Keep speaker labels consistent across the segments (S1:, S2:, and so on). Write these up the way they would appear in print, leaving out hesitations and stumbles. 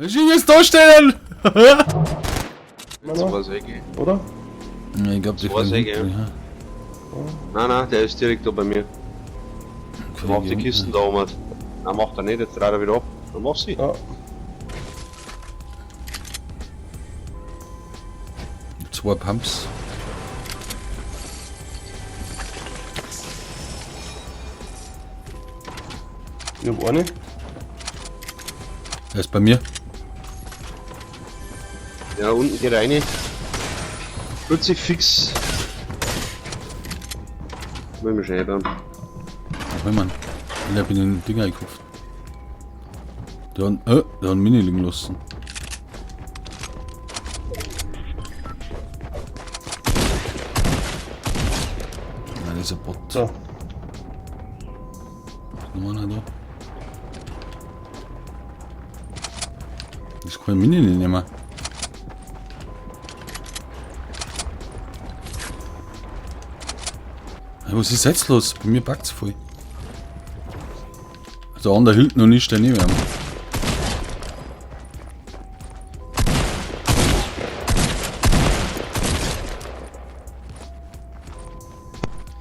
S1: Ich will jetzt da stehen!
S2: Jetzt war es weg, ey.
S3: Oder?
S1: Ja, ich glaube, die
S2: war's
S1: fliegen
S2: eh,
S1: hinten, ja.
S2: Nein, der ist direkt da bei mir. Der macht die Kisten da oben. Nein, macht er nicht, jetzt dreht er wieder ab. Dann mach sie.
S3: Ja.
S1: Zwei Pumps.
S3: Ich hab eine.
S1: Er ist bei mir.
S2: Ja, unten geht rein. Plötzlich fix. Will mich schnell dann.
S1: Ach, wenn man. Ich hab in den Dinger gekauft. Da hat ein Mini liegen lassen. Nein, das ist ein Bot.
S3: So.
S1: Noch einer da. Das kann ich Mini nicht nehmen. Ja, was ist jetzt los? Bei mir packt's voll. Der andere hielt noch nicht daneben.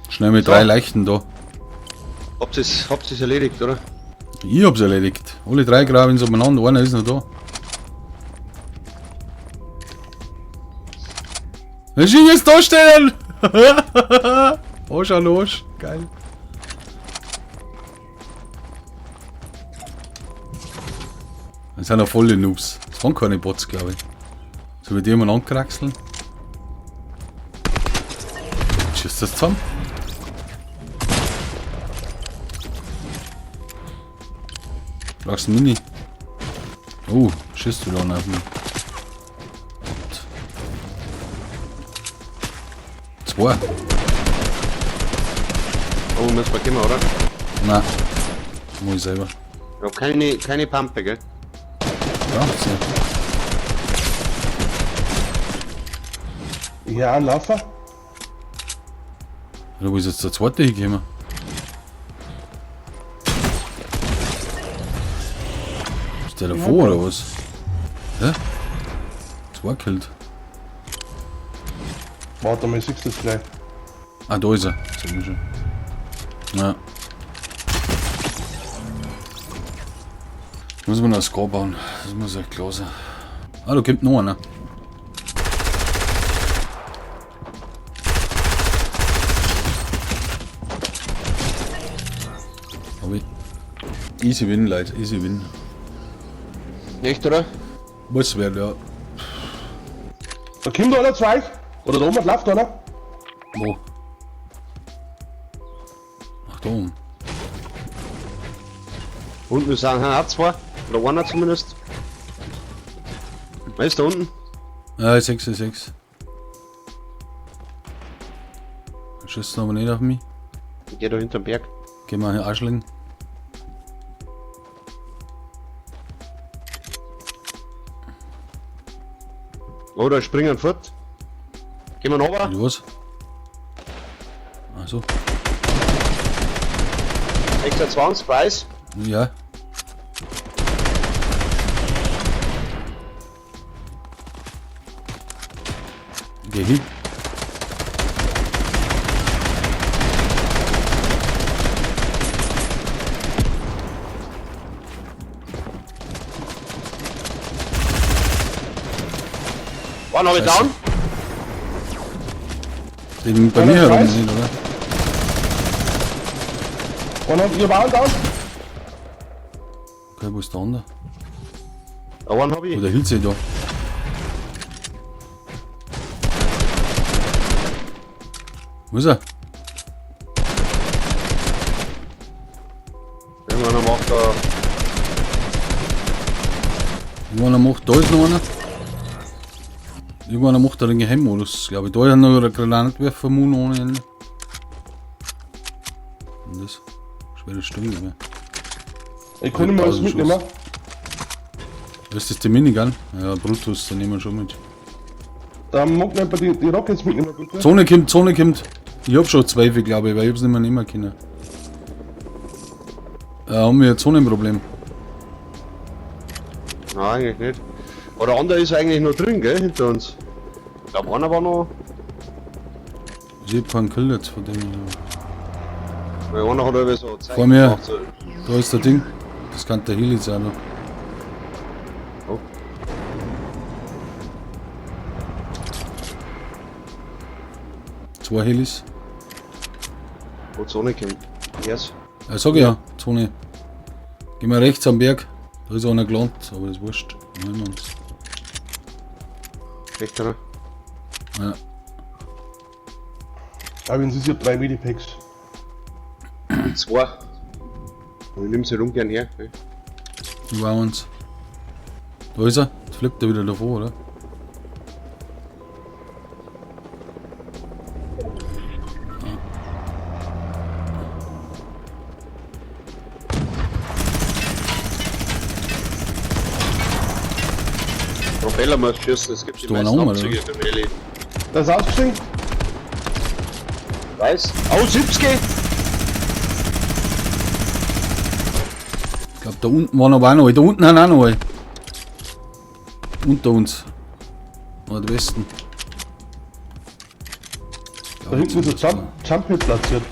S1: Schnell mit
S2: So.
S1: 3 Leichten da.
S2: Habt ihr's erledigt, oder?
S1: Ich hab's erledigt. Alle 3 graben so umeinander, einer ist noch da. Ich will jetzt da stehen! Oh, schau los. Geil. Das sind ja volle Noobs. Das waren keine Bots, glaube ich. So wie die mal ankraxeln. Schießt das zusammen? Brauchst du Mini? Oh, schießt du da auf mich. 2.
S2: Oh, müssen wir kommen, oder?
S1: Nein. Muss ich selber.
S2: Ich hab keine Pampe, gell?
S1: Ja, sehr.
S3: Ich höre einen Laufer.
S1: Ja, wo ist jetzt der zweite hingekommen? Ist der davor oder was? Hä? 2 killt.
S3: Warte mal, siehst du das gleich.
S1: Ah, da ist er. Sag ich schon. Ja. Muss man noch ein Score bauen. Das muss echt klar sein. Ah, da kommt noch einer. Aber easy win, Leute. Easy win.
S2: Echt, oder?
S1: Muss werden, ja.
S3: Da kommt einer zu euch. Oder da oben läuft einer.
S1: Wo? Ach, da oben.
S2: Unten sind auch 2. Oder einer zumindest. Wer ist da unten?
S1: Ja, 6 ist 6. Schießt aber nicht auf mich.
S2: Ich geh da hinterm Berg.
S1: Geh mal hier Arschling.
S2: Oh, da springen fort. Gehen wir runter.
S1: Was? Also.
S2: 26 Preis.
S1: Ja. Geh hin.
S2: Wann hab ich
S1: Scheiße.
S2: down?
S1: Den bei
S3: Einer
S1: mir herum
S3: weiß.
S1: sehen, oder?
S3: Und dann, ihr waren da.
S1: Okay, wo ist der andere?
S2: Einen hab ich.
S1: Oder hielt sich da? Wo ist er?
S2: Irgendwann macht er.
S1: Irgendwann macht, da ist noch einer. Irgendwann macht er den Geheimmodus, glaube ich. Da ist noch ein Granatwerfer Moon ohne Ende. Und das? Schwere Stunde mehr.
S3: Ich kann nicht mehr alles
S1: 1000
S3: mitnehmen.
S1: Das ist die Minigun? Ja, Brutus, den nehmen wir schon mit.
S3: Da mag nicht bei die Rockets mitnehmen, bitte.
S1: Zone kommt, Zone kommt. Ich hab schon Zweifel, glaube ich, weil ich hab's nicht mehr nehmen können. Haben wir ein Zonenproblem.
S2: Nein, eigentlich nicht. Aber der andere ist eigentlich noch drin, gell, hinter uns. Ich glaube, einer war noch.
S1: Ich hab keinen Kill jetzt von dem.
S2: Weil einer hat irgendwie so Zeichen
S1: Vor mir.
S2: gemacht, so.
S1: Da ist der Ding. Das kann der Heli sein. Noch.
S2: Oh.
S1: Zwei Helis.
S2: Wo die Sonne kommt. Yes.
S1: Sag ich ja, Zone. Gehen wir rechts am Berg. Da ist einer gelandet, aber das ist wurscht. Nehmen wir uns.
S2: Echt, oder?
S1: Ja.
S3: Fabian, sie hat 3 Medipacks.
S2: Zwei. Und ich nehme sie rum gern her. Ne?
S1: Die war uns. Da ist er. Jetzt fliegt er wieder davor, oder?
S2: Propeller muss schießen, es gibt die
S1: du einer
S2: meisten
S1: um,
S2: Abzüge für den Heli.
S3: Der ist ausgestiegen.
S2: Weiß? Oh, 70!
S1: Ich glaube, da unten waren aber auch noch. Da unten haben auch noch. Unter uns. Nordwesten.
S3: Da hinten ist ein Jump-Hit platziert.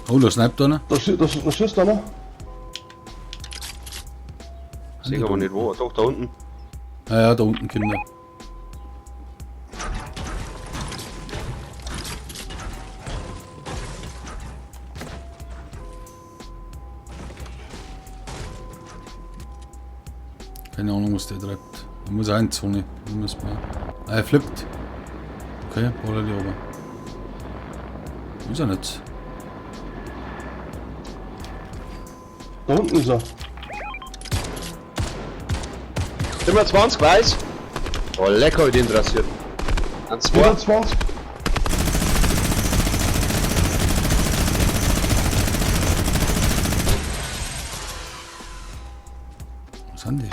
S1: Oh, da sniped einer.
S3: Da schießt einer.
S2: Sehe aber nicht wo, doch da unten.
S1: Ja, da unten kommt er. Keine Ahnung, was der treibt. Da muss auch in die Zone. Da muss man. Ah, er flippt. Okay, baller die aber. Ist er nicht.
S3: Da unten ist er.
S2: 25, weiß? Oh, lecker, wie den interessiert. An 2.
S3: 120.
S1: Was sind die?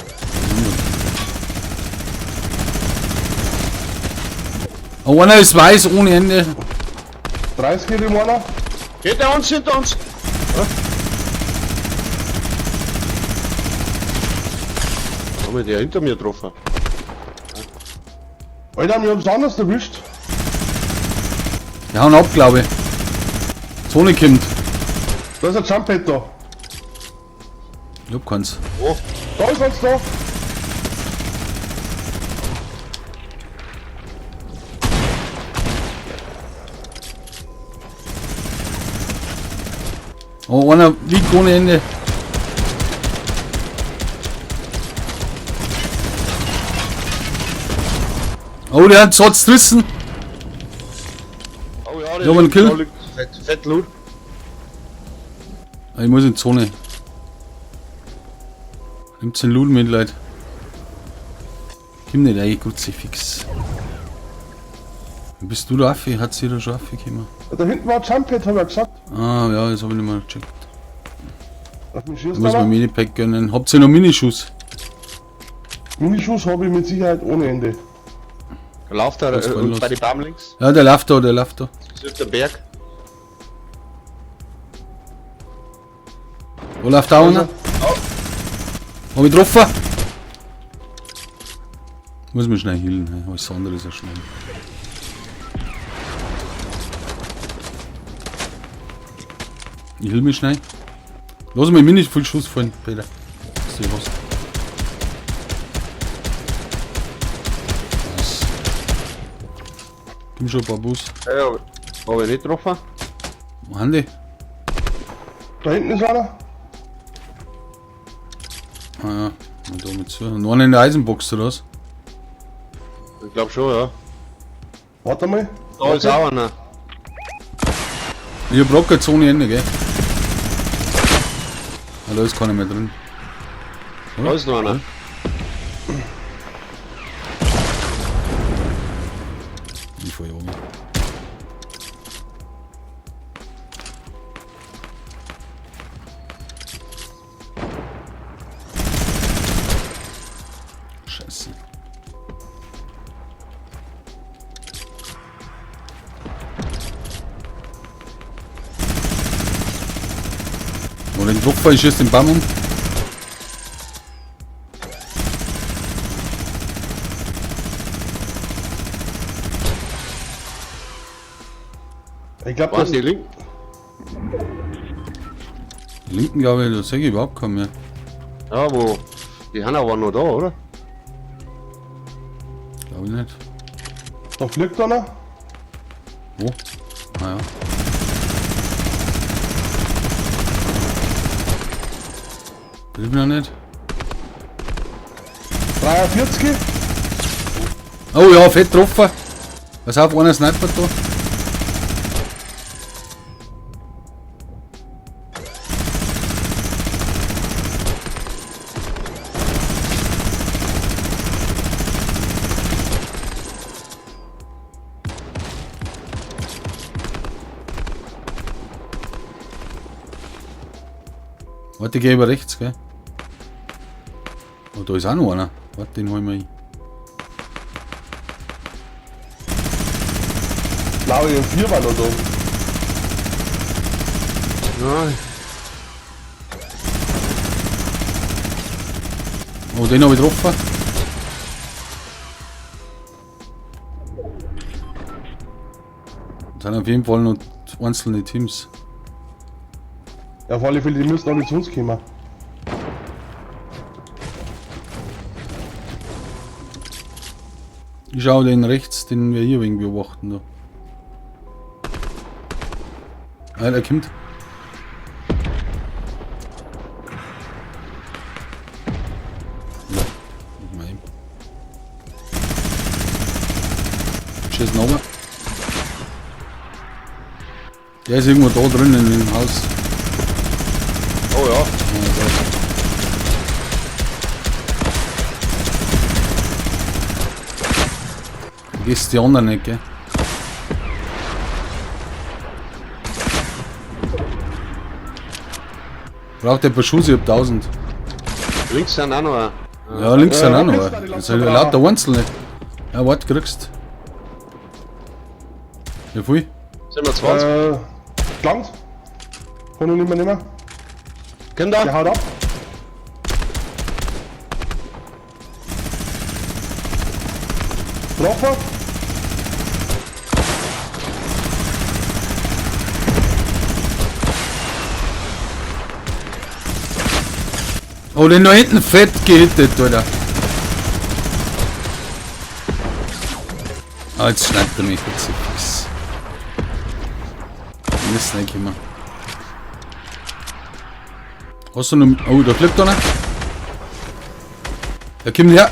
S1: Oh, einer ist weiß ohne Ende.
S3: 30 geht ihm einer.
S2: Hinter uns, hinter uns! Haben wir der hinter mir getroffen?
S3: Alter, wir haben es anders erwischt.
S1: Wir hauen ab, glaube ich. Zone kommt.
S3: Da ist ein Jump-Hit da.
S1: Ich hab keins.
S2: Oh,
S3: Da ist eins da.
S1: Oh, einer liegt ohne Ende. Oh, der hat trotz Rissen.
S2: oh ja,
S1: Ich hab einen Kill.
S2: da liegt fett Loot.
S1: Ich muss in die Zone. Nimmt den Loot mit, Leute. Komm nicht rein, Kruzifix. Bist du der Affe? Hat sie da schon Affe gekommen?
S3: Da hinten war ein Jump-Hit, hab ich gesagt.
S1: Ah, ja, das habe ich nicht mal gecheckt.
S3: Auf mich
S1: Ich
S3: schießt
S1: muss mir
S3: einer.
S1: Minipack gönnen. Habt ihr noch Minischuss?
S3: Minischuss habe ich mit Sicherheit ohne Ende.
S2: Da läuft er
S1: Was war
S2: und
S1: los?
S2: bei den Baum links.
S1: Ja, der läuft da, der läuft da.
S2: Das ist der Berg.
S1: Wo läuft da einer? Hab ich getroffen? Muss mich schnell healen, hey. Alles andere ist ja schnell. Ich heal mich schnell. Lass mich nicht viel Schuss fallen, Peter. Sieh was. Was? Gib mir schon ein paar Bus.
S2: Ja, hab ich nicht getroffen.
S1: Wo haben die?
S3: Da hinten ist einer.
S1: Ah ja, und da mit zu. Und einer in der Eisenbox oder was?
S2: Ich glaub schon, ja.
S3: Warte mal.
S2: Da ist auch einer.
S1: Ich hab Rocket ohne Ende, gell? Ah, da ist keiner mehr drin.
S2: Da ist noch einer.
S1: Ich fahr ja oben. Scheiße. Oder den Druckfall schießt den Baum um.
S3: Ich glaube,
S2: Was, die linken?
S1: Die linken, glaube ich, da sehe ich überhaupt keinen mehr.
S2: Ja, wo? Die haben aber noch da, oder?
S1: Glaube ich nicht.
S3: da fliegt einer.
S1: Wo? Naja. Hilft mir nicht.
S3: 43.
S1: Oh ja, fett getroffen. Was auf, einer Sniper da. Warte, ich gehe über rechts, gell? Oh, da ist auch noch einer. Warte, den holen wir ein.
S3: Blaue M4 war noch da.
S2: Nein.
S1: Oh, den habe ich getroffen. Das sind auf jeden Fall noch einzelne Teams.
S3: Ja, auf alle Fälle, die müssen alle zu uns kommen.
S1: Ich schau den rechts, den wir hier wegen beobachten. Da. Ah, der kommt. Ja, mach mal eben. Schießen runter. Der ist irgendwo da drin in dem Haus.
S2: Oh ja.
S1: Du gehst die anderen nicht, gell? Braucht der paar Schuss, ich hab 1000.
S2: Links sind auch noch ein.
S1: Ja, links sind auch noch.
S3: links sind die
S1: Das
S3: Lampen
S1: sind
S3: da.
S1: lauter Einzelne. Ja, warte, kriegst. Wie viel?
S2: Sind wir 20?
S3: Gelangt. Kann ich nicht mehr nehmen.
S2: Kinder?
S3: Der haut ab. Treffer.
S1: Oh, den da hinten fett gehittet, oder? Ah, jetzt schneidet er mich jetzt. Mist, nicht immer. Hast du noch. Oh, da fliegt einer. Der kommt her.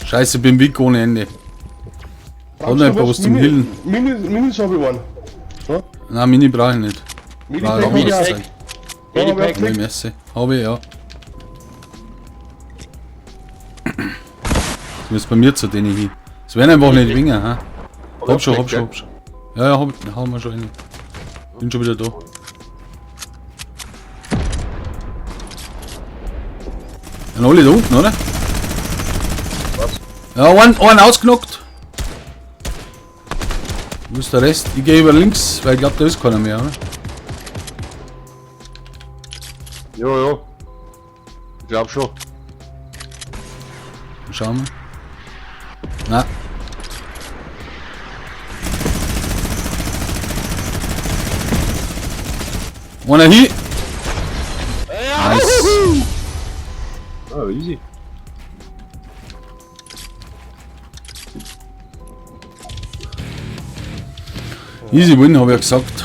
S1: Scheiße, bin weg ohne Ende. Hat noch etwas zum Hillen.
S3: Minis habe ich einen. So.
S1: Nein, Mini brauche ich nicht.
S3: Mini
S1: Brauche
S3: brauche
S1: ich
S3: ich
S1: anderes
S3: auch.
S1: Zeug.
S2: Medipack.
S1: Neue Messe. Habe ich, ja. Du musst bei mir zu denen hin. Es werden einfach nicht wingen, ha? Hab schon. Ja, ja, haben wir schon einen. Bin schon wieder da. Sind alle da unten, oder?
S2: Was?
S1: Ja, einen ausgenockt. Wo ist der Rest? Ich gehe über links, weil ich glaube, da ist keiner mehr, oder?
S2: Jo. Ich glaub schon.
S1: Schauen wir. Na. Einer hier. Nice.
S2: Ah, easy.
S1: Easy win, habe ich ja gesagt.